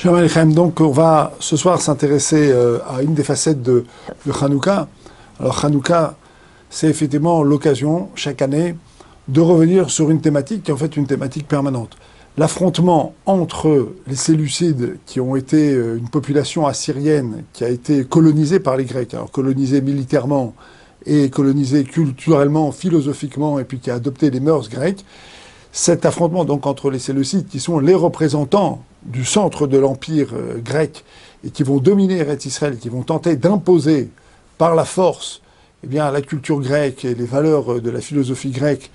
Shalom Aleichem. Donc on va ce soir s'intéresser à une des facettes de Hanouka. Alors Hanouka, c'est effectivement l'occasion, chaque année, de revenir sur une thématique qui est en fait une thématique permanente. L'affrontement entre les Séleucides, qui ont été une population assyrienne qui a été colonisée par les Grecs, alors colonisée militairement et colonisée culturellement, philosophiquement, et puis qui a adopté les mœurs grecques. Cet affrontement donc entre les Séleucides, qui sont les représentants du centre de l'empire grec et qui vont dominer Eretz Israël, qui vont tenter d'imposer par la force la culture grecque et les valeurs de la philosophie grecque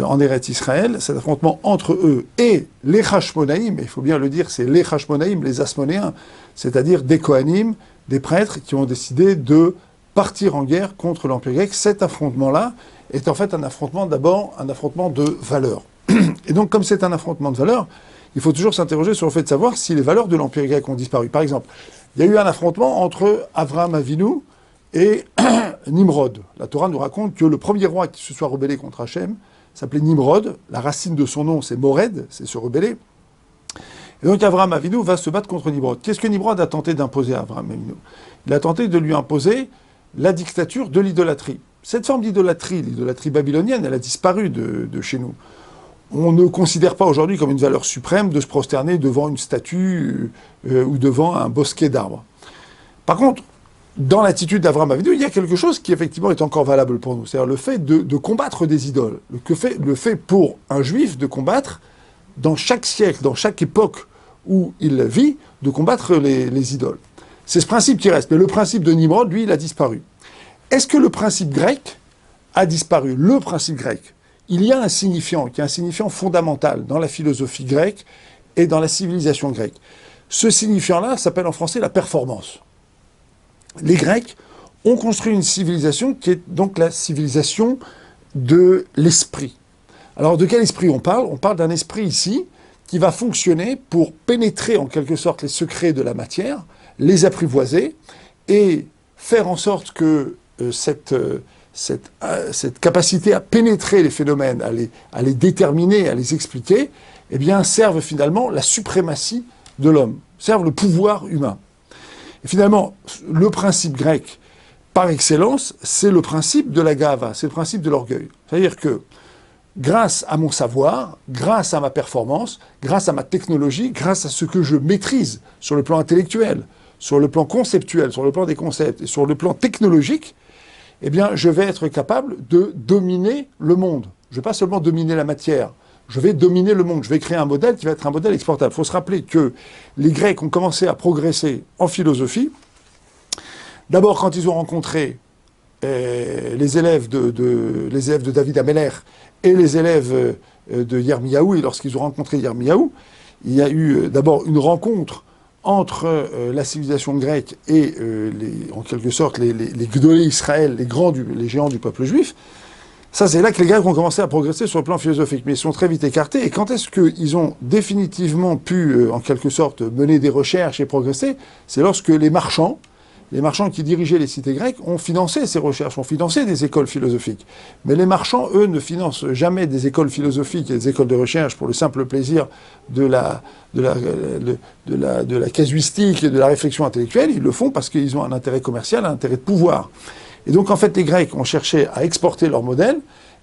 en Eretz Israël, cet affrontement entre eux et les Hashmonaïm, il faut bien le dire, c'est les Hashmonaïm, les Asmonéens, c'est-à-dire des Kohanim, des prêtres qui ont décidé de partir en guerre contre l'empire grec. Cet affrontement-là est en fait un affrontement d'abord, un affrontement de valeurs. Et donc, comme c'est un affrontement de valeurs, il faut toujours s'interroger sur le fait de savoir si les valeurs de l'empire grec ont disparu. Par exemple, il y a eu un affrontement entre Avraham Avinu et Nimrod. La Torah nous raconte que le premier roi qui se soit rebellé contre Hachem s'appelait Nimrod. La racine de son nom, c'est Mored, c'est se rebeller. Et donc Avraham Avinu va se battre contre Nimrod. Qu'est-ce que Nimrod a tenté d'imposer à Avraham Avinu? Il a tenté de lui imposer la dictature de l'idolâtrie. Cette forme d'idolâtrie, l'idolâtrie babylonienne, elle a disparu de chez nous. On ne considère pas aujourd'hui comme une valeur suprême de se prosterner devant une statue ou devant un bosquet d'arbres. Par contre, dans l'attitude d'Avraham Avinu, il y a quelque chose qui effectivement est encore valable pour nous. C'est-à-dire le fait de combattre des idoles. Le fait pour un juif de combattre, dans chaque siècle, dans chaque époque où il vit, de combattre les idoles. C'est ce principe qui reste. Mais le principe de Nimrod, lui, il a disparu. Est-ce que le principe grec a disparu? Le principe grec. Il y a un signifiant, qui est un signifiant fondamental dans la philosophie grecque et dans la civilisation grecque. Ce signifiant-là s'appelle en français la performance. Les Grecs ont construit une civilisation qui est donc la civilisation de l'esprit. Alors de quel esprit on parle? On parle d'un esprit ici qui va fonctionner pour pénétrer en quelque sorte les secrets de la matière, les apprivoiser et faire en sorte que cette capacité à pénétrer les phénomènes, à les déterminer, à les expliquer, serve finalement la suprématie de l'homme, serve le pouvoir humain. Et finalement, le principe grec, par excellence, c'est le principe de la gava, c'est le principe de l'orgueil. C'est-à-dire que, grâce à mon savoir, grâce à ma performance, grâce à ma technologie, grâce à ce que je maîtrise sur le plan intellectuel, sur le plan conceptuel, sur le plan des concepts et sur le plan technologique, je vais être capable de dominer le monde. Je ne vais pas seulement dominer la matière, je vais dominer le monde. Je vais créer un modèle qui va être un modèle exportable. Il faut se rappeler que les Grecs ont commencé à progresser en philosophie. D'abord, quand ils ont rencontré les élèves de David Ameller et les élèves de Yirmiyahu, et lorsqu'ils ont rencontré Yirmiyahu, il y a eu d'abord une rencontre entre la civilisation grecque et, en quelque sorte, les Gdolé Israël, les géants du peuple juif. Ça, c'est là que les Grecs ont commencé à progresser sur le plan philosophique. Mais ils sont très vite écartés. Et quand est-ce qu'ils ont définitivement pu, en quelque sorte, mener des recherches et progresser? C'est lorsque les marchands qui dirigeaient les cités grecques ont financé ces recherches, ont financé des écoles philosophiques. Mais les marchands, eux, ne financent jamais des écoles philosophiques et des écoles de recherche pour le simple plaisir de la casuistique et de la réflexion intellectuelle. Ils le font parce qu'ils ont un intérêt commercial, un intérêt de pouvoir. Et donc, en fait, les Grecs ont cherché à exporter leur modèle.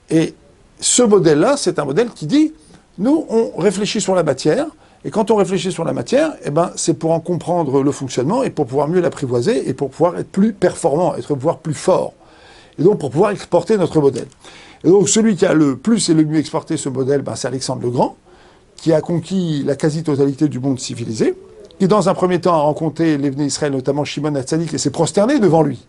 Et ce modèle-là, c'est un modèle qui dit, nous, on réfléchit sur la matière. Et quand on réfléchit sur la matière, c'est pour en comprendre le fonctionnement et pour pouvoir mieux l'apprivoiser et pour pouvoir être plus performant, pouvoir plus fort. Et donc pour pouvoir exporter notre modèle. Et donc celui qui a le plus et le mieux exporté ce modèle, c'est Alexandre le Grand, qui a conquis la quasi-totalité du monde civilisé, qui dans un premier temps a rencontré les Bnei Israël, notamment Shimon HaTzadik, et s'est prosterné devant lui.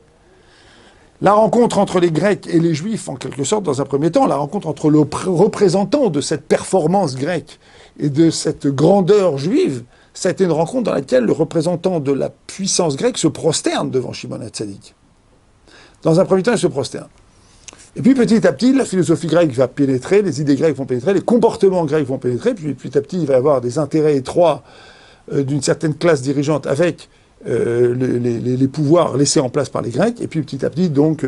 La rencontre entre les Grecs et les Juifs, en quelque sorte, dans un premier temps, la rencontre entre le représentant de cette performance grecque et de cette grandeur juive, ça a été une rencontre dans laquelle le représentant de la puissance grecque se prosterne devant Shimon HaTzadik. Dans un premier temps, il se prosterne. Et puis petit à petit, la philosophie grecque va pénétrer, les idées grecques vont pénétrer, les comportements grecs vont pénétrer, puis petit à petit, il va y avoir des intérêts étroits d'une certaine classe dirigeante avec les pouvoirs laissés en place par les Grecs, et puis petit à petit, donc,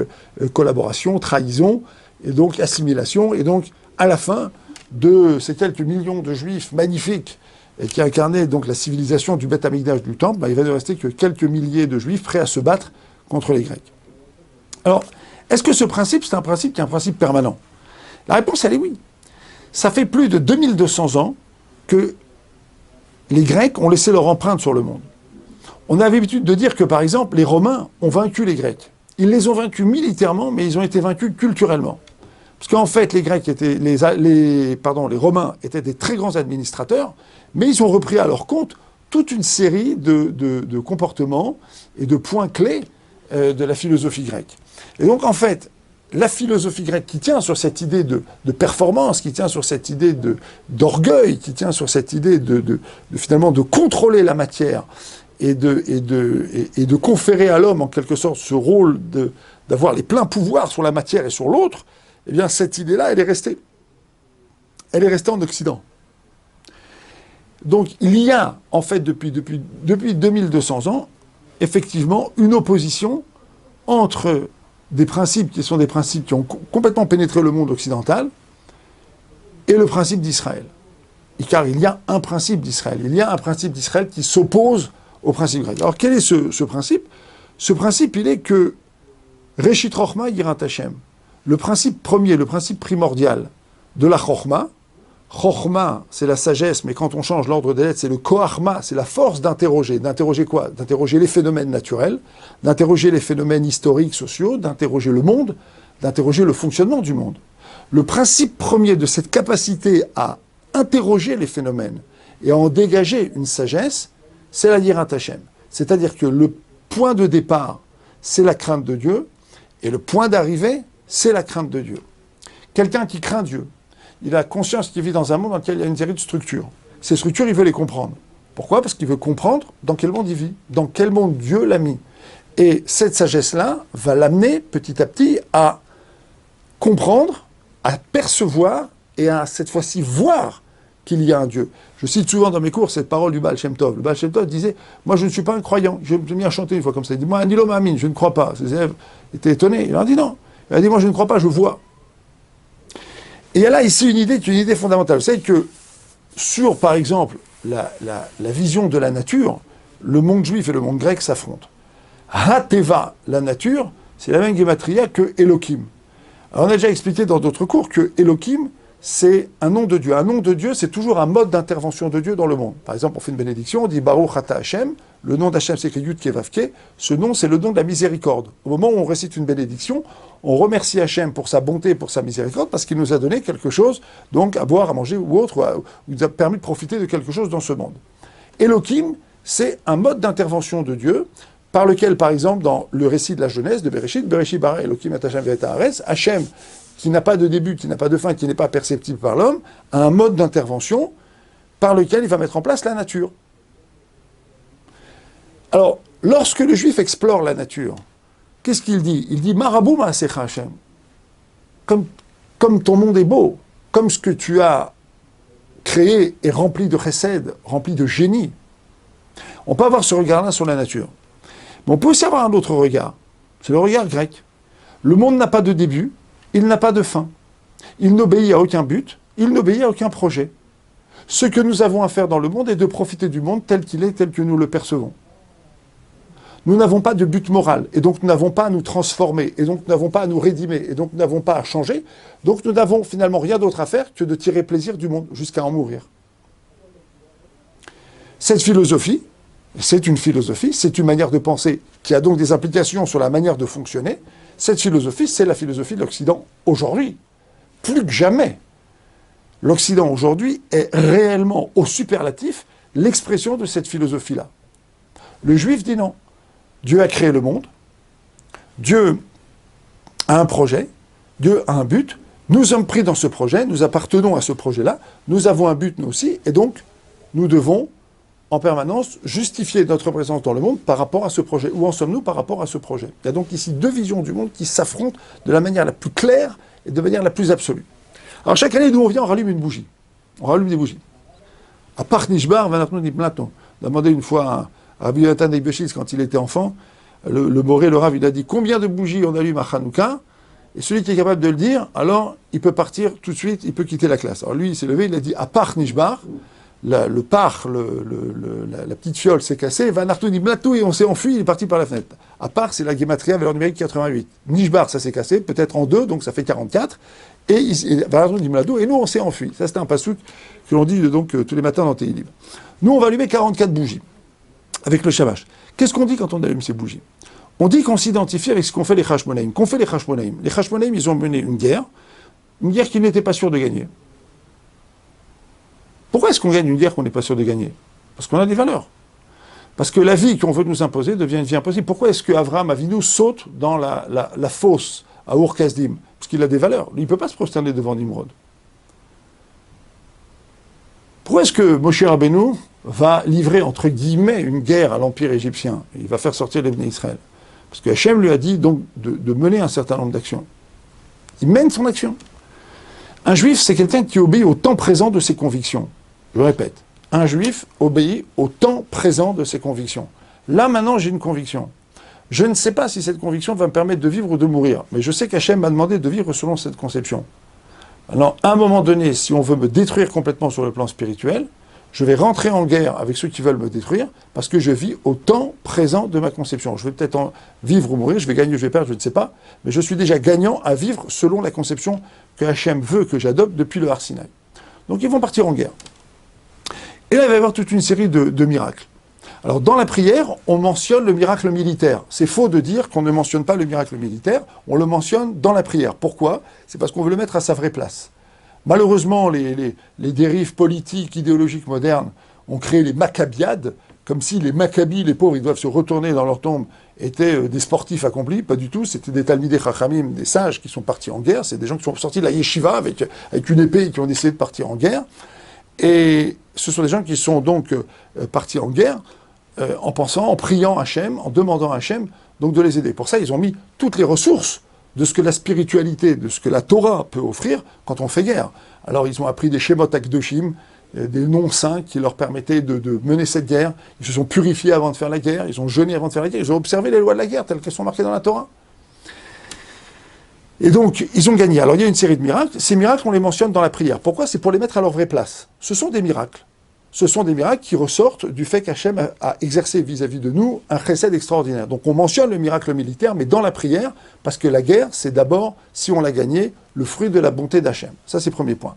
collaboration, trahison, et donc assimilation, et donc, à la fin de ces quelques millions de Juifs magnifiques et qui incarnait donc la civilisation du Beth Amikdash du Temple, il va ne rester que quelques milliers de Juifs prêts à se battre contre les Grecs. Alors, est-ce que ce principe, c'est un principe qui est un principe permanent? La réponse, elle est oui. Ça fait plus de 2200 ans que les Grecs ont laissé leur empreinte sur le monde. On a l'habitude de dire que, par exemple, les Romains ont vaincu les Grecs. Ils les ont vaincus militairement, mais ils ont été vaincus culturellement. Parce qu'en fait, les Grecs étaient, les Romains étaient des très grands administrateurs, mais ils ont repris à leur compte toute une série de comportements et de points clés de la philosophie grecque. Et donc, en fait, la philosophie grecque qui tient sur cette idée de performance, qui tient sur cette idée d'orgueil, qui tient sur cette idée finalement de contrôler la matière et de conférer à l'homme en quelque sorte ce rôle d'avoir les pleins pouvoirs sur la matière et sur l'autre, eh bien cette idée-là, elle est restée. Elle est restée en Occident. Donc il y a en fait depuis 2200 ans, effectivement, une opposition entre des principes qui sont des principes qui ont complètement pénétré le monde occidental et le principe d'Israël. Car il y a un principe d'Israël. Il y a un principe d'Israël qui s'oppose au principe grec. Alors quel est ce principe? Ce principe, il est que Reshit Chochma Yirat Hashem. Le principe premier, le principe primordial de la Chochma, Chochma, c'est la sagesse, mais quand on change l'ordre des lettres, c'est le Koachma, c'est la force d'interroger. D'interroger quoi? D'interroger les phénomènes naturels, d'interroger les phénomènes historiques, sociaux, d'interroger le monde, d'interroger le fonctionnement du monde. Le principe premier de cette capacité à interroger les phénomènes et à en dégager une sagesse, c'est la Yirat Hashem. C'est-à-dire que le point de départ, c'est la crainte de Dieu, et le point d'arrivée, c'est la crainte de Dieu. Quelqu'un qui craint Dieu, il a conscience qu'il vit dans un monde dans lequel il y a une série de structures. Ces structures, il veut les comprendre. Pourquoi? Parce qu'il veut comprendre dans quel monde il vit, dans quel monde Dieu l'a mis. Et cette sagesse-là va l'amener petit à petit à comprendre, à percevoir et à cette fois-ci voir qu'il y a un Dieu. Je cite souvent dans mes cours cette parole du Baal Shem Tov. Le Baal Shem Tov disait « Moi, je ne suis pas un croyant. » Je me suis mis à chanter une fois comme ça. Il dit « Moi, Anilo Ma'amin, je ne crois pas. » Ses élèves étaient étonnés. Il leur a dit « Non. » Il a dit « Moi, je ne crois pas, je vois. » Et il y a là ici une idée qui est une idée fondamentale. Vous savez que sur, par exemple, la vision de la nature, le monde juif et le monde grec s'affrontent. Ha-teva, la nature, c'est la même gematria que Elohim. Alors on a déjà expliqué dans d'autres cours que Elohim, c'est un nom de Dieu. Un nom de Dieu, c'est toujours un mode d'intervention de Dieu dans le monde. Par exemple, on fait une bénédiction, on dit Baruch Ata Hashem, le nom d'Hashem c'est écrit Yud Kevavke, ce nom c'est le nom de la miséricorde. Au moment où on récite une bénédiction, on remercie Hachem pour sa bonté, pour sa miséricorde, parce qu'il nous a donné quelque chose, donc à boire, à manger ou autre, ou nous a permis de profiter de quelque chose dans ce monde. Elohim, c'est un mode d'intervention de Dieu, par lequel, par exemple, dans le récit de la Genèse, de Bereshit bara Elohim et Hachem v'et haaretz, Hachem, qui n'a pas de début, qui n'a pas de fin, qui n'est pas perceptible par l'homme, a un mode d'intervention par lequel il va mettre en place la nature. Alors, lorsque le juif explore la nature, qu'est-ce qu'il dit? Il dit « Marabou ma'asecha Hashem » comme ton monde est beau, comme ce que tu as créé est rempli de chesed, rempli de génie. On peut avoir ce regard-là sur la nature. Mais on peut aussi avoir un autre regard. C'est le regard grec. Le monde n'a pas de début, il n'a pas de fin. Il n'obéit à aucun but, il n'obéit à aucun projet. Ce que nous avons à faire dans le monde est de profiter du monde tel qu'il est, tel que nous le percevons. Nous n'avons pas de but moral, et donc nous n'avons pas à nous transformer, et donc nous n'avons pas à nous rédimer, et donc nous n'avons pas à changer, donc nous n'avons finalement rien d'autre à faire que de tirer plaisir du monde, jusqu'à en mourir. Cette philosophie, c'est une manière de penser qui a donc des implications sur la manière de fonctionner. Cette philosophie, c'est la philosophie de l'Occident aujourd'hui. Plus que jamais, l'Occident aujourd'hui est réellement au superlatif l'expression de cette philosophie-là. Le juif dit non. Dieu a créé le monde, Dieu a un projet, Dieu a un but, nous sommes pris dans ce projet, nous appartenons à ce projet-là, nous avons un but nous aussi, et donc nous devons en permanence justifier notre présence dans le monde par rapport à ce projet. Où en sommes-nous par rapport à ce projet? Il y a donc ici deux visions du monde qui s'affrontent de la manière la plus claire et de manière la plus absolue. Alors chaque année, d'où on vient, on rallume une bougie. On rallume des bougies. À part Nishbar, Vanatnou Niplaton. On a demandé une fois à Rabbi Yonatan Eibeshitz, quand il était enfant, le Boré, le Rav, il a dit combien de bougies on allume à Hanouka? Et celui qui est capable de le dire, alors il peut partir tout de suite, il peut quitter la classe. Alors lui, il s'est levé, il a dit à part Nishbar, le par, la petite fiole s'est cassée, Vanartou dit Blatou et on s'est enfui, il est parti par la fenêtre. À part, c'est la Gematria, valeur numérique 88. Nishbar, ça s'est cassé, peut-être en deux, donc ça fait 44. Et Vanartou dit Blatou et nous on s'est enfui. Ça c'était un passouk que l'on dit donc tous les matins dans Tehillim. Nous on va allumer 44 bougies avec le shamash. Qu'est-ce qu'on dit quand on allume ces bougies? On dit qu'on s'identifie avec ce qu'ont fait les Hashmonaïm. Qu'ont fait les Hashmonaïm? Les Hashmonaïm, ils ont mené une guerre qu'ils n'étaient pas sûrs de gagner. Pourquoi est-ce qu'on gagne une guerre qu'on n'est pas sûr de gagner? Parce qu'on a des valeurs. Parce que la vie qu'on veut nous imposer devient une vie impossible. Pourquoi est-ce qu'Avraham Avinu saute dans la fosse à Ur-Kasdim? Parce qu'il a des valeurs. Lui, il ne peut pas se prosterner devant Nimrod. Pourquoi est-ce que Moshe Rabbeinu va livrer, entre guillemets, une guerre à l'Empire égyptien? Il va faire sortir les Bnei Israël. Parce que Hachem lui a dit donc de mener un certain nombre d'actions. Il mène son action. Un juif, c'est quelqu'un qui obéit au temps présent de ses convictions. Je répète, un juif obéit au temps présent de ses convictions. Là, maintenant, j'ai une conviction. Je ne sais pas si cette conviction va me permettre de vivre ou de mourir, mais je sais qu'Hachem m'a demandé de vivre selon cette conception. Alors, à un moment donné, si on veut me détruire complètement sur le plan spirituel, je vais rentrer en guerre avec ceux qui veulent me détruire, parce que je vis au temps présent de ma conception. Je vais peut-être en vivre ou mourir, je vais gagner, je vais perdre, je ne sais pas, mais je suis déjà gagnant à vivre selon la conception que Hachem veut que j'adopte depuis le Har Sinaï. Donc ils vont partir en guerre. Et là, il va y avoir toute une série de miracles. Alors, dans la prière, on mentionne le miracle militaire. C'est faux de dire qu'on ne mentionne pas le miracle militaire, on le mentionne dans la prière. Pourquoi? C'est parce qu'on veut le mettre à sa vraie place. Malheureusement, les dérives politiques, idéologiques modernes ont créé les maccabiades, comme si les maccabis, les pauvres, ils doivent se retourner dans leur tombe, étaient des sportifs accomplis. Pas du tout, c'était des talmidei chachamim, des sages qui sont partis en guerre. C'est des gens qui sont sortis de la yeshiva avec une épée et qui ont décidé de partir en guerre. Et ce sont des gens qui sont donc partis en guerre en pensant, en priant Hachem, en demandant à Hachem donc de les aider. Pour ça, ils ont mis toutes les ressources de ce que la spiritualité, de ce que la Torah peut offrir quand on fait guerre. Alors ils ont appris des Shemot Akdoshim, des noms saints qui leur permettaient de mener cette guerre. Ils se sont purifiés avant de faire la guerre, ils ont jeûné avant de faire la guerre, ils ont observé les lois de la guerre telles qu'elles sont marquées dans la Torah. Et donc, ils ont gagné. Alors, il y a une série de miracles. Ces miracles, on les mentionne dans la prière. Pourquoi? C'est pour les mettre à leur vraie place. Ce sont des miracles. Ce sont des miracles qui ressortent du fait qu'Hachem a exercé vis-à-vis de nous un chesed extraordinaire. Donc, on mentionne le miracle militaire, mais dans la prière, parce que la guerre, c'est d'abord, si on l'a gagné, le fruit de la bonté d'Hachem. Ça, c'est le premier point.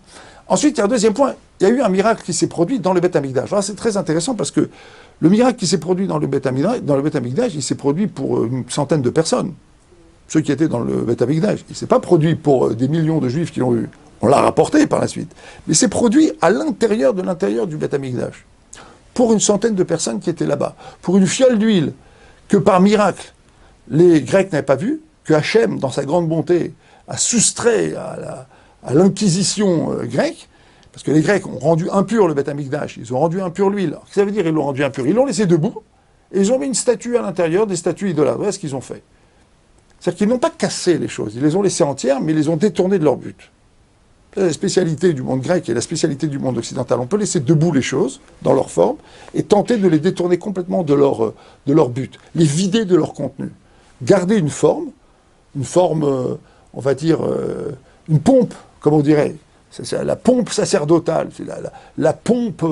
Ensuite, il y a un deuxième point. Il y a eu un miracle qui s'est produit dans le Beth Amikdash. Alors, c'est très intéressant parce que le miracle qui s'est produit dans le Beth Amikdash, il s'est produit pour une centaine de personnes. Ceux qui étaient dans le Beth Amikdash. Il ne s'est pas produit pour des millions de juifs qui l'ont eu. On l'a rapporté par la suite. Mais c'est produit à l'intérieur du Beth Amikdash. Pour une centaine de personnes qui étaient là-bas. Pour une fiole d'huile que par miracle, les Grecs n'avaient pas vue, que Hachem, dans sa grande bonté, a soustrait à l'inquisition grecque, parce que les Grecs ont rendu impur le Beth Amikdash, ils ont rendu impur l'huile. Qu'est-ce que ça veut dire ils l'ont rendu impur? Ils l'ont laissé debout, et ils ont mis une statue à l'intérieur, des statues idolâtres. Voilà ce qu'ils ont fait. C'est-à-dire qu'ils n'ont pas cassé les choses, ils les ont laissées entières, mais ils les ont détournées de leur but. C'est la spécialité du monde grec et la spécialité du monde occidental. On peut laisser debout les choses, dans leur forme, et tenter de les détourner complètement de leur but, les vider de leur contenu. Garder une forme, on va dire, une pompe, comme on dirait. C'est la pompe sacerdotale, c'est la pompe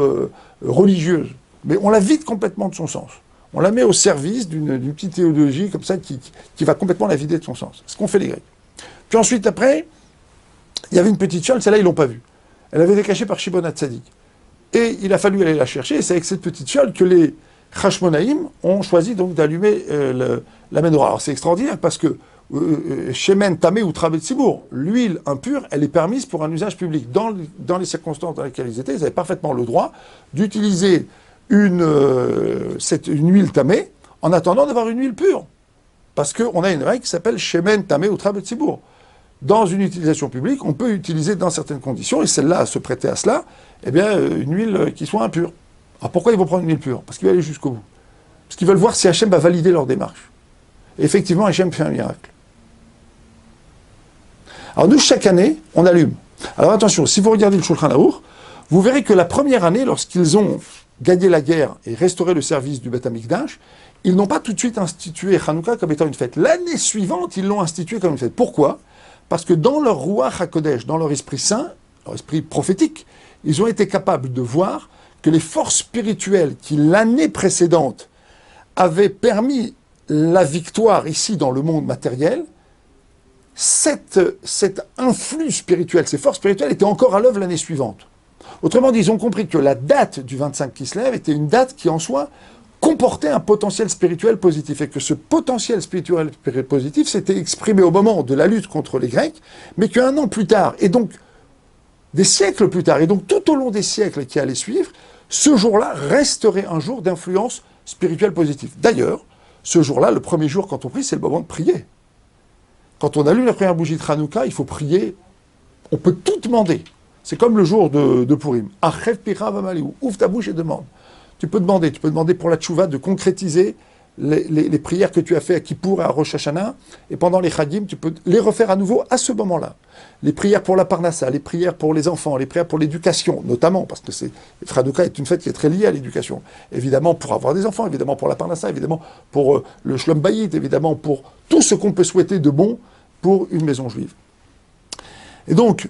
religieuse. Mais on la vide complètement de son sens. On la met au service d'une petite théologie comme ça qui va complètement la vider de son sens. C'est ce qu'ont fait les Grecs. Puis ensuite, après, il y avait une petite fiole, celle-là, ils ne l'ont pas vue. Elle avait été cachée par Shimon HaTzadik. Et il a fallu aller la chercher, et c'est avec cette petite fiole que les Hashmonaïm ont choisi donc d'allumer la menorah. Alors c'est extraordinaire parce que Shemen Tamé ou Travet Tzibour, l'huile impure, elle est permise pour un usage public. Dans les circonstances dans lesquelles ils étaient, ils avaient parfaitement le droit d'utiliser une huile tamée en attendant d'avoir une huile pure. Parce qu'on a une règle qui s'appelle Shemen Tamé ou Travet Tzibour. Dans une utilisation publique, on peut utiliser dans certaines conditions, et celle-là se prêter à cela, eh bien, une huile qui soit impure. Alors pourquoi ils vont prendre une huile pure? Parce qu'ils veulent aller jusqu'au bout. Parce qu'ils veulent voir si Hachem va valider leur démarche. Et effectivement, Hachem fait un miracle. Alors nous, chaque année, on allume. Alors attention, si vous regardez le Shulchan Aruch, vous verrez que la première année, lorsqu'ils ont gagné la guerre et restauré le service du Beth Amikdash, ils n'ont pas tout de suite institué Hanouka comme étant une fête. L'année suivante, ils l'ont institué comme une fête. Pourquoi? Parce que dans leur Ruach HaKodesh, dans leur esprit saint, leur esprit prophétique, ils ont été capables de voir que les forces spirituelles qui, l'année précédente, avaient permis la victoire ici dans le monde matériel, cet influx spirituel, ces forces spirituelles étaient encore à l'œuvre l'année suivante. Autrement dit, ils ont compris que la date du 25 Kislev était une date qui, en soi, comportait un potentiel spirituel positif, et que ce potentiel spirituel positif s'était exprimé au moment de la lutte contre les Grecs, mais qu'un an plus tard, et donc des siècles plus tard, et donc tout au long des siècles qui allaient suivre, ce jour-là resterait un jour d'influence spirituelle positive. D'ailleurs, ce jour-là, le premier jour quand on prie, c'est le moment de prier. Quand on allume la première bougie de Hanouka, il faut prier, on peut tout demander. C'est comme le jour de Purim. Achev pira vamaliou, ouvre ta bouche et demande. Tu peux demander pour la tchouva de concrétiser les prières que tu as fait à Kippour et à Rosh Hashanah, et pendant les Chagim, tu peux les refaire à nouveau à ce moment-là. Les prières pour la Parnassa, les prières pour les enfants, les prières pour l'éducation, notamment, parce que Hanouka est une fête qui est très liée à l'éducation. Évidemment pour avoir des enfants, évidemment pour la Parnassa, évidemment pour le Shlom Bayit, évidemment pour tout ce qu'on peut souhaiter de bon pour une maison juive. Et donc,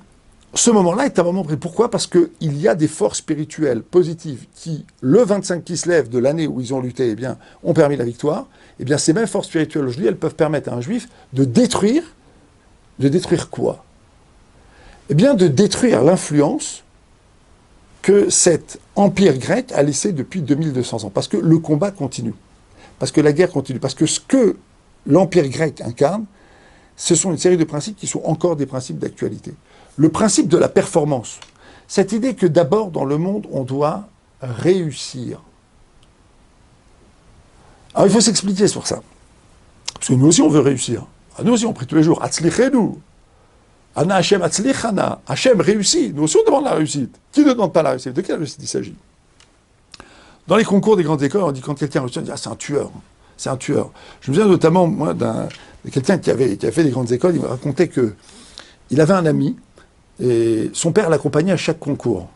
ce moment-là est un moment pris. Pourquoi ? Parce qu'il y a des forces spirituelles positives qui, le 25 Kislev de l'année où ils ont lutté, eh bien, ont permis la victoire. Eh bien, ces mêmes forces spirituelles aujourd'hui, elles peuvent permettre à un juif de détruire quoi ? Eh bien, de détruire l'influence que cet empire grec a laissé depuis 2200 ans. Parce que le combat continue. Parce que la guerre continue. Parce que ce que l'empire grec incarne, ce sont une série de principes qui sont encore des principes d'actualité. Le principe de la performance, cette idée que d'abord dans le monde on doit réussir. Alors il faut s'expliquer sur ça. Parce que nous aussi on veut réussir. Nous aussi on prie tous les jours. Atzlichenu. Ana Hashem atzlichana. Hashem réussit. Nous aussi on demande la réussite. Qui ne demande pas la réussite ? De quelle réussite il s'agit ? Dans les concours des grandes écoles, on dit quand quelqu'un réussit, on dit c'est un tueur. C'est un tueur. Je me souviens notamment moi de quelqu'un qui avait fait des grandes écoles. Il me racontait que il avait un ami. Et son père l'accompagnait à chaque concours.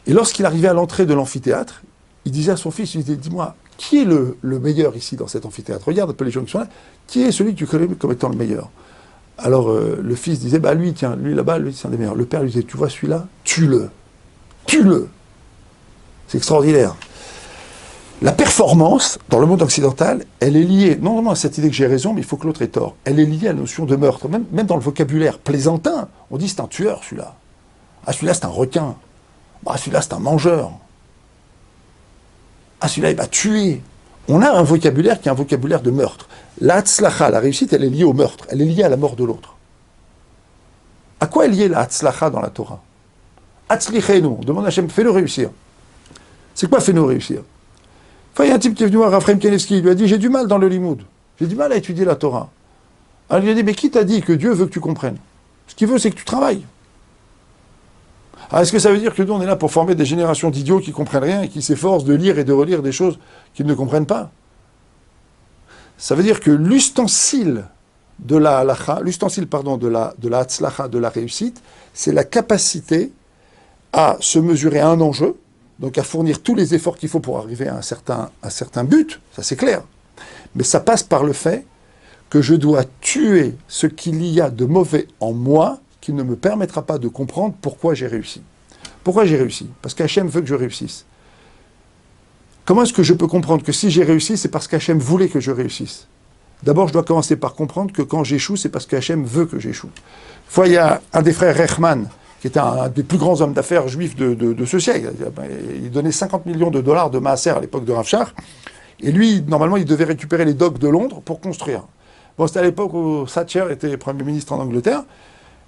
Et lorsqu'il arrivait à l'entrée de l'amphithéâtre, il disait à son fils, il disait, dis-moi, qui est le meilleur ici dans cet amphithéâtre ? Regarde un peu les gens qui sont là. Qui est celui que tu connais comme étant le meilleur ? Alors le fils disait, bah lui, tiens, lui là-bas, lui c'est un des meilleurs. Le père lui disait, tu vois celui-là, tue-le. Tue-le. C'est extraordinaire. La performance, dans le monde occidental, elle est liée, non seulement à cette idée que j'ai raison, mais il faut que l'autre ait tort. Elle est liée à la notion de meurtre. Même dans le vocabulaire plaisantin, on dit c'est un tueur, celui-là. Ah, celui-là, c'est un requin. Ah, celui-là, c'est un mangeur. Ah, celui-là, il va tuer. On a un vocabulaire qui est un vocabulaire de meurtre. La tzlacha, la réussite, elle est liée au meurtre. Elle est liée à la mort de l'autre. À quoi est liée la tzlacha dans la Torah ? Atzlichenu, on demande à Hachem, fais-le réussir. C'est quoi fais-nous réussir ? Il y a un type qui est venu voir Raphaël Kanevski, il lui a dit, j'ai du mal dans le limoud, j'ai du mal à étudier la Torah. Alors il lui a dit, mais qui t'a dit que Dieu veut que tu comprennes ? Ce qu'il veut, c'est que tu travailles. Alors est-ce que ça veut dire que nous, on est là pour former des générations d'idiots qui ne comprennent rien et qui s'efforcent de lire et de relire des choses qu'ils ne comprennent pas ? Ça veut dire que l'ustensile de la halacha, de la hatzlacha, de la réussite, c'est la capacité à se mesurer à un enjeu, donc à fournir tous les efforts qu'il faut pour arriver à un certain but, ça c'est clair. Mais ça passe par le fait que je dois tuer ce qu'il y a de mauvais en moi qui ne me permettra pas de comprendre pourquoi j'ai réussi. Pourquoi j'ai réussi ? Parce qu'Hachem veut que je réussisse. Comment est-ce que je peux comprendre que si j'ai réussi, c'est parce qu'Hachem voulait que je réussisse ? D'abord, je dois commencer par comprendre que quand j'échoue, c'est parce qu'Hachem veut que j'échoue. Une fois, il y a un des frères Reichmann, qui était un des plus grands hommes d'affaires juifs de ce siècle. Il donnait 50 millions de dollars de maaser à l'époque de Rav Shach. Et lui, normalement, il devait récupérer les docks de Londres pour construire. Bon, c'était à l'époque où Thatcher était Premier ministre en Angleterre.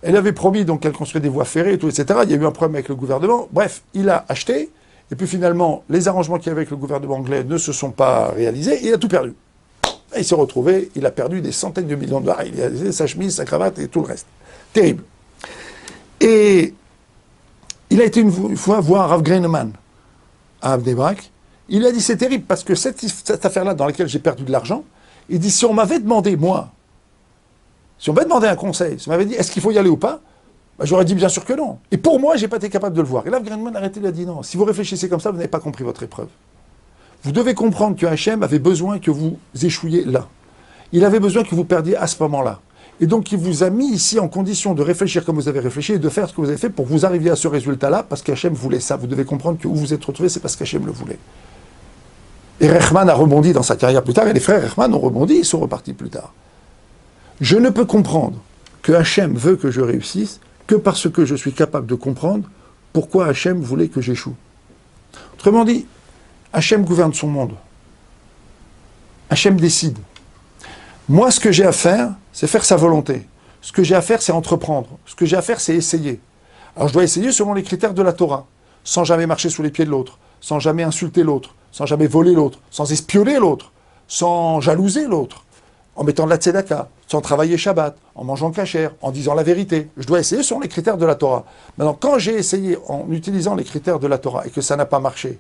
Elle avait promis donc qu'elle construisait des voies ferrées et tout, etc. Il y a eu un problème avec le gouvernement. Bref, il a acheté. Et puis finalement, les arrangements qu'il y avait avec le gouvernement anglais ne se sont pas réalisés. Et il a tout perdu. Et il s'est retrouvé, il a perdu des centaines de millions de dollars. Il a laissé sa chemise, sa cravate et tout le reste. Terrible. Et il a été une fois voir Rav Greinemann à Bnei Brak. Il a dit c'est terrible parce que cette affaire-là dans laquelle j'ai perdu de l'argent, il dit si on m'avait demandé, moi, si on m'avait demandé un conseil, si on m'avait dit est-ce qu'il faut y aller ou pas, bah, j'aurais dit bien sûr que non. Et pour moi, je n'ai pas été capable de le voir. Et là, Rav Greinemann a arrêté, il a dit non. Si vous réfléchissez comme ça, vous n'avez pas compris votre épreuve. Vous devez comprendre que Hachem avait besoin que vous échouiez là. Il avait besoin que vous perdiez à ce moment-là. Et donc, il vous a mis ici en condition de réfléchir comme vous avez réfléchi et de faire ce que vous avez fait pour vous arriver à ce résultat-là, parce qu'Hachem voulait ça. Vous devez comprendre que où vous êtes retrouvé, c'est parce qu'Hachem le voulait. Et Rechman a rebondi dans sa carrière plus tard, et les frères Rechman ont rebondi, ils sont repartis plus tard. Je ne peux comprendre que Hachem veut que je réussisse que parce que je suis capable de comprendre pourquoi Hachem voulait que j'échoue. Autrement dit, Hachem gouverne son monde. Hachem décide. Moi, ce que j'ai à faire, c'est faire sa volonté. Ce que j'ai à faire, c'est entreprendre. Ce que j'ai à faire, c'est essayer. Alors, je dois essayer selon les critères de la Torah, sans jamais marcher sous les pieds de l'autre, sans jamais insulter l'autre, sans jamais voler l'autre, sans espionner l'autre, sans jalouser l'autre, en mettant de la tzedaka, sans travailler Shabbat, en mangeant kasher, en disant la vérité. Je dois essayer selon les critères de la Torah. Maintenant, quand j'ai essayé en utilisant les critères de la Torah et que ça n'a pas marché,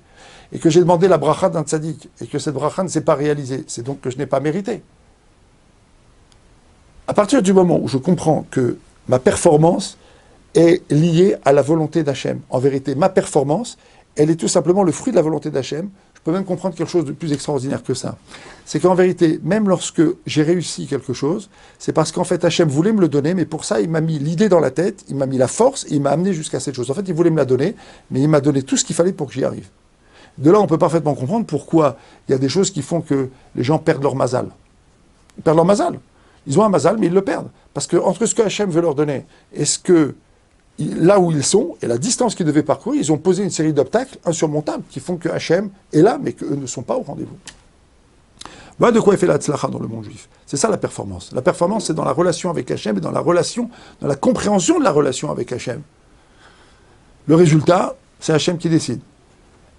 et que j'ai demandé la bracha d'un tzaddik, et que cette bracha ne s'est pas réalisée, c'est donc que je n'ai pas mérité. À partir du moment où je comprends que ma performance est liée à la volonté d'Hachem, en vérité, ma performance, elle est tout simplement le fruit de la volonté d'Hachem. Je peux même comprendre quelque chose de plus extraordinaire que ça. C'est qu'en vérité, même lorsque j'ai réussi quelque chose, c'est parce qu'en fait Hachem voulait me le donner, mais pour ça il m'a mis l'idée dans la tête, il m'a mis la force, et il m'a amené jusqu'à cette chose. En fait, il voulait me la donner, mais il m'a donné tout ce qu'il fallait pour que j'y arrive. De là, on peut parfaitement comprendre pourquoi il y a des choses qui font que les gens perdent leur mazal. Ils perdent leur mazal. Ils ont un mazal, mais ils le perdent. Parce que entre ce que Hachem veut leur donner et ce que, là où ils sont, et la distance qu'ils devaient parcourir, ils ont posé une série d'obstacles insurmontables qui font que Hachem est là, mais qu'eux ne sont pas au rendez-vous. Voilà de quoi est fait la tzlacha dans le monde juif. C'est ça la performance. La performance, c'est dans la relation avec Hachem et dans la relation, dans la compréhension de la relation avec Hachem. Le résultat, c'est Hachem qui décide.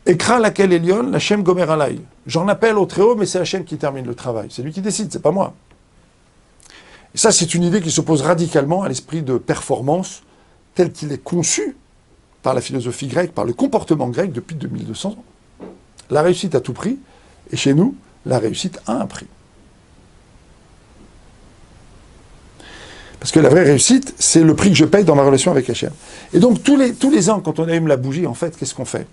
Ekra laquelle Elion, Hachem gomer alay. J'en appelle au Très-Haut, mais c'est Hachem qui termine le travail. C'est lui qui décide, c'est pas moi. Et ça, c'est une idée qui s'oppose radicalement à l'esprit de performance tel qu'il est conçu par la philosophie grecque, par le comportement grec depuis 2200 ans. La réussite à tout prix, et chez nous, la réussite a un prix. Parce que la vraie réussite, c'est le prix que je paye dans ma relation avec Hachem. Et donc, tous les ans, quand on allume la bougie, en fait, qu'est-ce qu'on fait?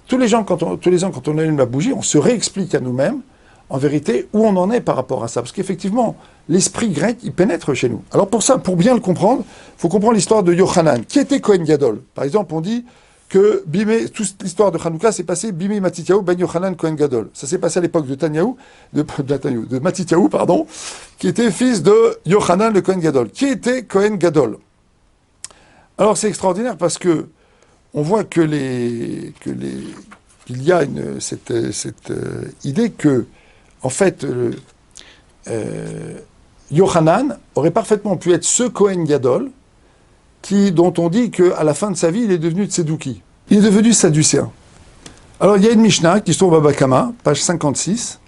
Tous les ans, quand on allume la bougie, on se réexplique à nous-mêmes, en vérité, où on en est par rapport à ça. Parce qu'effectivement, l'esprit grec, il pénètre chez nous. Alors pour ça, pour bien le comprendre, il faut comprendre l'histoire de Yochanan, qui était Kohen Gadol. Par exemple, on dit que toute l'histoire de Hanouka s'est passée Bimei Matityahu ben Yochanan Kohen Gadol. Ça s'est passé à l'époque de Matityahu, qui était fils de Yochanan le Kohen Gadol. Qui était Kohen Gadol? Alors c'est extraordinaire parce que on voit qu'il y a cette idée que, en fait, Yochanan aurait parfaitement pu être ce Kohen Gadol dont on dit qu'à la fin de sa vie, il est devenu Tsedouki. Il est devenu Sadducéen. Alors, il y a une Mishnah qui se trouve à Baba Kama, page 56,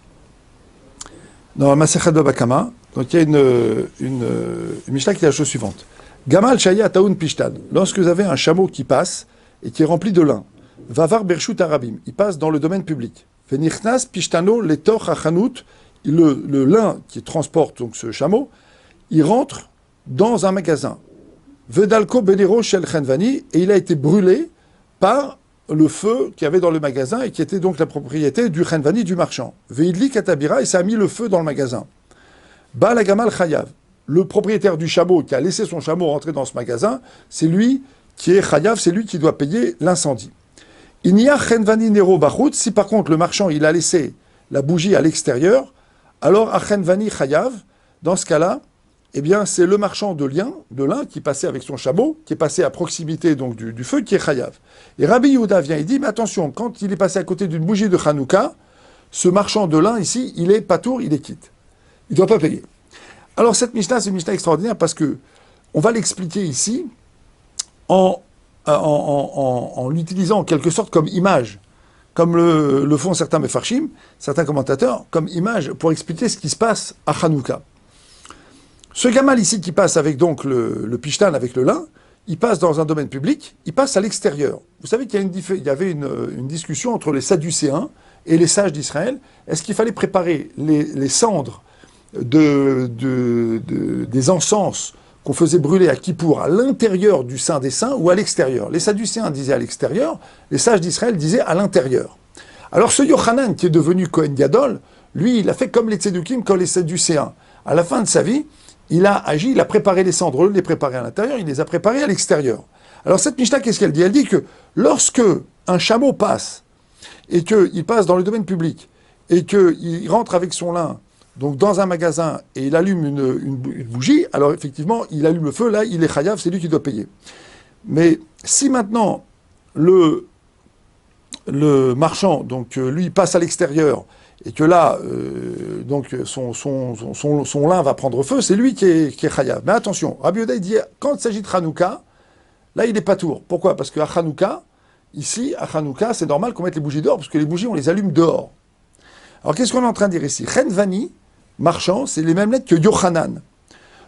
dans la Masechet Baba Kama. Donc, il y a une Mishnah qui est la chose suivante. Gamal Shaya Taoun Pishtan. Lorsque vous avez un chameau qui passe et qui est rempli de lin, Vavar Bershut Arabim, il passe dans le domaine public. Venichnas Pishtano Letor Hachanut, le lin qui transporte donc ce chameau, il rentre dans un magasin. Vedalko Benero Shel Chenvani, et il a été brûlé par le feu qu'il y avait dans le magasin et qui était donc la propriété du Chenvani, du marchand. Veidli Katabira, et ça a mis le feu dans le magasin. Balagamal Chayav, le propriétaire du chameau qui a laissé son chameau rentrer dans ce magasin, c'est lui qui est Chayav, c'est lui qui doit payer l'incendie. Inia Chenvani Nero Bachut, si par contre le marchand il a laissé la bougie à l'extérieur, alors Achenvani Chayav, dans ce cas-là, eh bien c'est le marchand de lin qui passait avec son chameau, qui est passé à proximité donc du feu, qui est Chayav. Et Rabbi Yehuda vient, il dit, mais attention, quand il est passé à côté d'une bougie de Hanouka, ce marchand de lin ici, il est patour, il est quitte. Il ne doit pas payer. Alors cette Mishnah, c'est une Mishnah extraordinaire parce que on va l'expliquer ici en l'utilisant en quelque sorte comme image, comme le font certains Mefarshim, certains commentateurs, comme image pour expliquer ce qui se passe à Hanouka. Ce gamal ici qui passe avec donc le pishtan, avec le lin, il passe dans un domaine public, il passe à l'extérieur. Vous savez qu'il y avait une discussion entre les Sadducéens et les sages d'Israël. Est-ce qu'il fallait préparer les cendres des encens qu'on faisait brûler à Kippour à l'intérieur du Saint des Saints ou à l'extérieur? Les Sadducéens disaient à l'extérieur, les sages d'Israël disaient à l'intérieur. Alors ce Yochanan qui est devenu Kohen Gadol, lui, il a fait comme les Tzedoukim, comme les Sadducéens. À la fin de sa vie, il a agi, il a préparé les cendres, au lieu de les préparer à l'intérieur, il les a préparées à l'extérieur. Alors cette Mishnah, qu'est-ce qu'elle dit? Elle dit que lorsque un chameau passe, et qu'il passe dans le domaine public, et qu'il rentre avec son lin, donc dans un magasin, et il allume une bougie, alors effectivement, il allume le feu, là, il est chayav, c'est lui qui doit payer. Mais si maintenant, le marchand, donc lui, passe à l'extérieur, et que là, donc son lin va prendre feu, c'est lui qui est chayav. Mais attention, Rabbi Yehuda dit, quand il s'agit de Hanouka, là, il n'est pas tour. Pourquoi? Parce qu'à Hanouka, ici, à Hanouka, c'est normal qu'on mette les bougies dehors, parce que les bougies, on les allume dehors. Alors, qu'est-ce qu'on est en train de dire ici? Chenvani, marchand, c'est les mêmes lettres que Yochanan.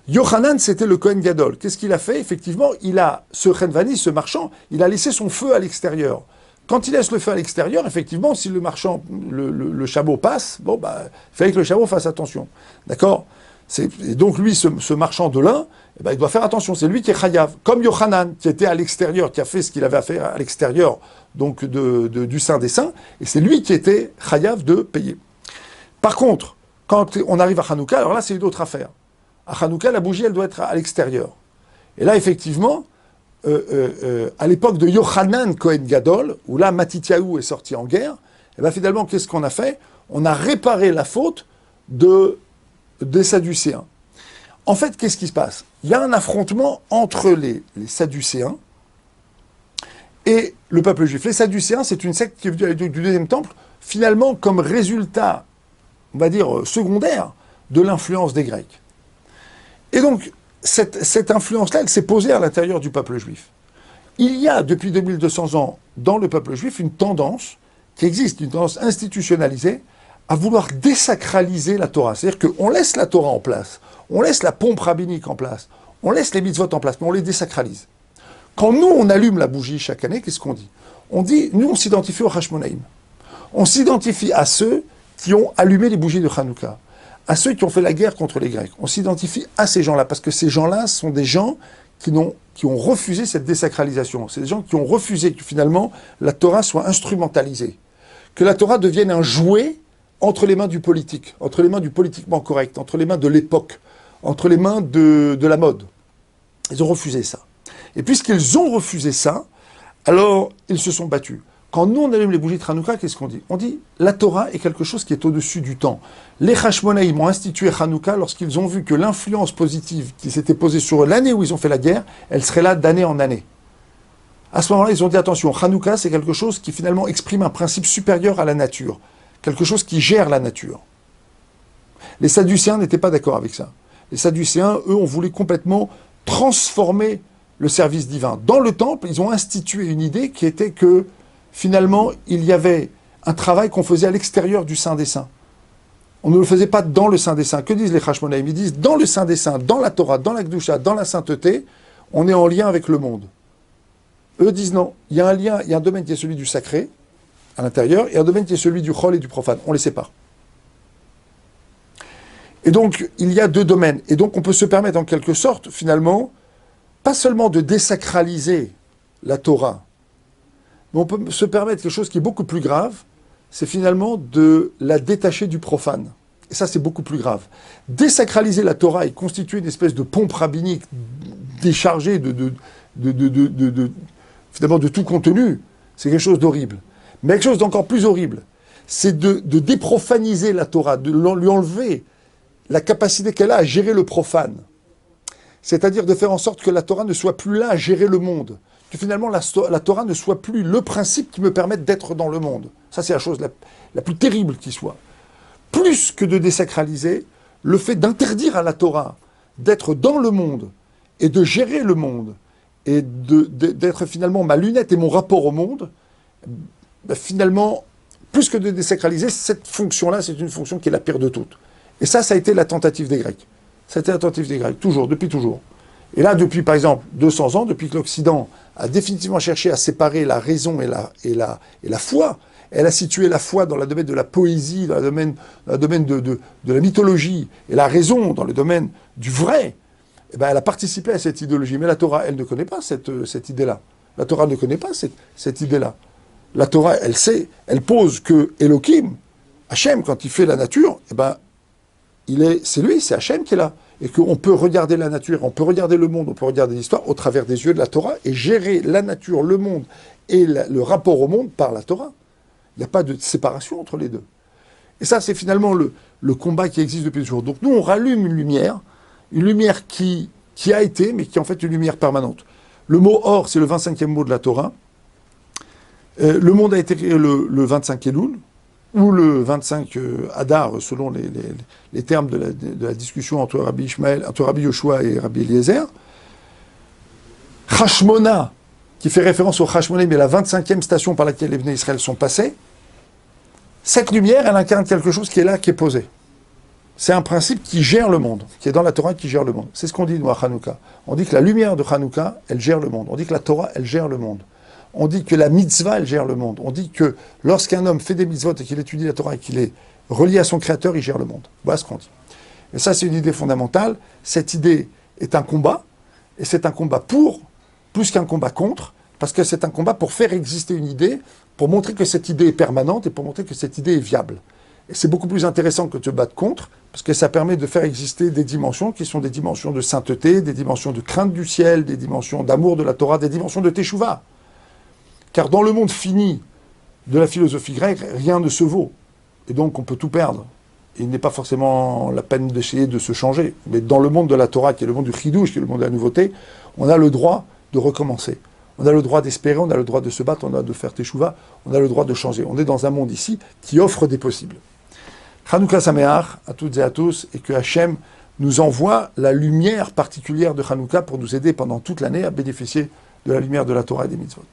Yochanan, c'était le Kohen Gadol. Qu'est-ce qu'il a fait? Effectivement, ce Chenvani, ce marchand, il a laissé son feu à l'extérieur. Quand il laisse le feu à l'extérieur, effectivement, si le marchand, le chameau passe, bon, bah, il fallait que le chameau fasse attention. D'accord? Et donc, lui, ce marchand de lin, eh ben, il doit faire attention. C'est lui qui est chayav. Comme Yochanan, qui était à l'extérieur, qui a fait ce qu'il avait à faire à l'extérieur, donc du Saint des Saints, et c'est lui qui était chayav de payer. Par contre, quand on arrive à Hanouka, alors là, c'est une autre affaire. À Hanouka, la bougie, elle doit être à l'extérieur. Et là, effectivement, à l'époque de Yochanan Kohen Gadol, où là, Matityahu est sorti en guerre, et bien finalement, qu'est-ce qu'on a fait? On a réparé la faute des Sadducéens. En fait, qu'est-ce qui se passe? Il y a un affrontement entre les Sadducéens et le peuple juif. Les Sadducéens, c'est une secte qui est venue du deuxième temple, finalement, comme résultat, on va dire, secondaire de l'influence des Grecs. Et donc, cette influence-là, elle s'est posée à l'intérieur du peuple juif. Il y a, depuis 2200 ans, dans le peuple juif, une tendance qui existe, une tendance institutionnalisée, à vouloir désacraliser la Torah. C'est-à-dire qu'on laisse la Torah en place, on laisse la pompe rabbinique en place, on laisse les mitzvot en place, mais on les désacralise. Quand nous, on allume la bougie chaque année, qu'est-ce qu'on dit? On dit, nous, on s'identifie au Hashmonaïm. On s'identifie à ceux qui ont allumé les bougies de Hanouka, à ceux qui ont fait la guerre contre les Grecs. On s'identifie à ces gens-là, parce que ces gens-là sont des gens qui ont refusé cette désacralisation. C'est des gens qui ont refusé que finalement la Torah soit instrumentalisée, que la Torah devienne un jouet entre les mains du politique, entre les mains du politiquement correct, entre les mains de l'époque, entre les mains de la mode. Ils ont refusé ça. Et puisqu'ils ont refusé ça, alors ils se sont battus. Quand nous, on allume les bougies de Hanouka, qu'est-ce qu'on dit? On dit, la Torah est quelque chose qui est au-dessus du temps. Les Hashmonaïm ont institué Hanouka lorsqu'ils ont vu que l'influence positive qui s'était posée sur eux l'année où ils ont fait la guerre, elle serait là d'année en année. À ce moment-là, ils ont dit, attention, Hanouka, c'est quelque chose qui finalement exprime un principe supérieur à la nature. Quelque chose qui gère la nature. Les Sadducéens n'étaient pas d'accord avec ça. Les Sadducéens, eux, ont voulu complètement transformer le service divin. Dans le temple, ils ont institué une idée qui était que, finalement, il y avait un travail qu'on faisait à l'extérieur du Saint des Saints. On ne le faisait pas dans le Saint des Saints. Que disent les Hashmonaïm? Ils disent, dans le Saint des Saints, dans la Torah, dans la Kedusha, dans la sainteté, on est en lien avec le monde. Eux disent non, il y a un lien, il y a un domaine qui est celui du sacré, à l'intérieur, et un domaine qui est celui du chol et du profane. On les sépare. Et donc, il y a deux domaines. Et donc, on peut se permettre, en quelque sorte, finalement, pas seulement de désacraliser la Torah, mais on peut se permettre quelque chose qui est beaucoup plus grave, c'est finalement de la détacher du profane. Et ça, c'est beaucoup plus grave. Désacraliser la Torah et constituer une espèce de pompe rabbinique déchargée finalement de tout contenu, c'est quelque chose d'horrible. Mais quelque chose d'encore plus horrible, c'est de déprofaniser la Torah, de lui enlever la capacité qu'elle a à gérer le profane. C'est-à-dire de faire en sorte que la Torah ne soit plus là à gérer le monde. Que finalement la Torah ne soit plus le principe qui me permette d'être dans le monde. Ça, c'est la chose la plus terrible qui soit. Plus que de désacraliser, le fait d'interdire à la Torah d'être dans le monde et de gérer le monde et d'être finalement ma lunette et mon rapport au monde, ben finalement, plus que de désacraliser, cette fonction-là, c'est une fonction qui est la pire de toutes. Et ça a été la tentative des Grecs. Ça a été la tentative des Grecs, toujours, depuis toujours. Et là, depuis, par exemple, 200 ans, depuis que l'Occident a définitivement cherché à séparer la raison et la foi, elle a situé la foi dans le domaine de la poésie, dans le domaine de la mythologie, et la raison dans le domaine du vrai, eh ben, elle a participé à cette idéologie. Mais la Torah, elle ne connaît pas cette idée-là. La Torah ne connaît pas cette idée-là. La Torah, elle sait, elle pose que Elohim, Hachem, quand il fait la nature, eh ben, c'est lui, c'est Hachem qui est là. et qu'on peut regarder la nature, on peut regarder le monde, on peut regarder l'histoire au travers des yeux de la Torah et gérer la nature, le monde et le rapport au monde par la Torah. Il n'y a pas de séparation entre les deux. Et ça, c'est finalement le combat qui existe depuis toujours. Donc nous, on rallume une lumière qui a été, mais qui est en fait une lumière permanente. Le mot « or », c'est le 25e mot de la Torah. Le monde a été créé le 25 Elul, ou le 25 Adar, selon les termes de la discussion entre Rabbi Yoshua et Rabbi Eliezer. Hashmona, qui fait référence au Hashmonaïm, mais la 25e station par laquelle les Bnei Israël sont passés, cette lumière, elle incarne quelque chose qui est là, qui est posé. C'est un principe qui gère le monde, qui est dans la Torah, qui gère le monde. C'est ce qu'on dit, nous, à Hanouka. On dit que la lumière de Hanouka, elle gère le monde. On dit que la Torah, elle gère le monde. On dit que la mitzvah, elle gère le monde. On dit que lorsqu'un homme fait des mitzvot et qu'il étudie la Torah et qu'il est relié à son Créateur, il gère le monde. Voilà ce qu'on dit. Et ça, c'est une idée fondamentale. Cette idée est un combat, et c'est un combat pour, plus qu'un combat contre, parce que c'est un combat pour faire exister une idée, pour montrer que cette idée est permanente et pour montrer que cette idée est viable. Et c'est beaucoup plus intéressant que de se battre contre, parce que ça permet de faire exister des dimensions qui sont des dimensions de sainteté, des dimensions de crainte du ciel, des dimensions d'amour de la Torah, des dimensions de teshuva. Car dans le monde fini de la philosophie grecque, rien ne se vaut. Et donc on peut tout perdre. Il n'est pas forcément la peine d'essayer de se changer. Mais dans le monde de la Torah, qui est le monde du chidouche, qui est le monde de la nouveauté, on a le droit de recommencer. On a le droit d'espérer, on a le droit de se battre, on a le droit de faire teshuva, on a le droit de changer. On est dans un monde ici qui offre des possibles. Hanouka Sameach à toutes et à tous, et que Hachem nous envoie la lumière particulière de Hanouka pour nous aider pendant toute l'année à bénéficier de la lumière de la Torah et des mitzvot.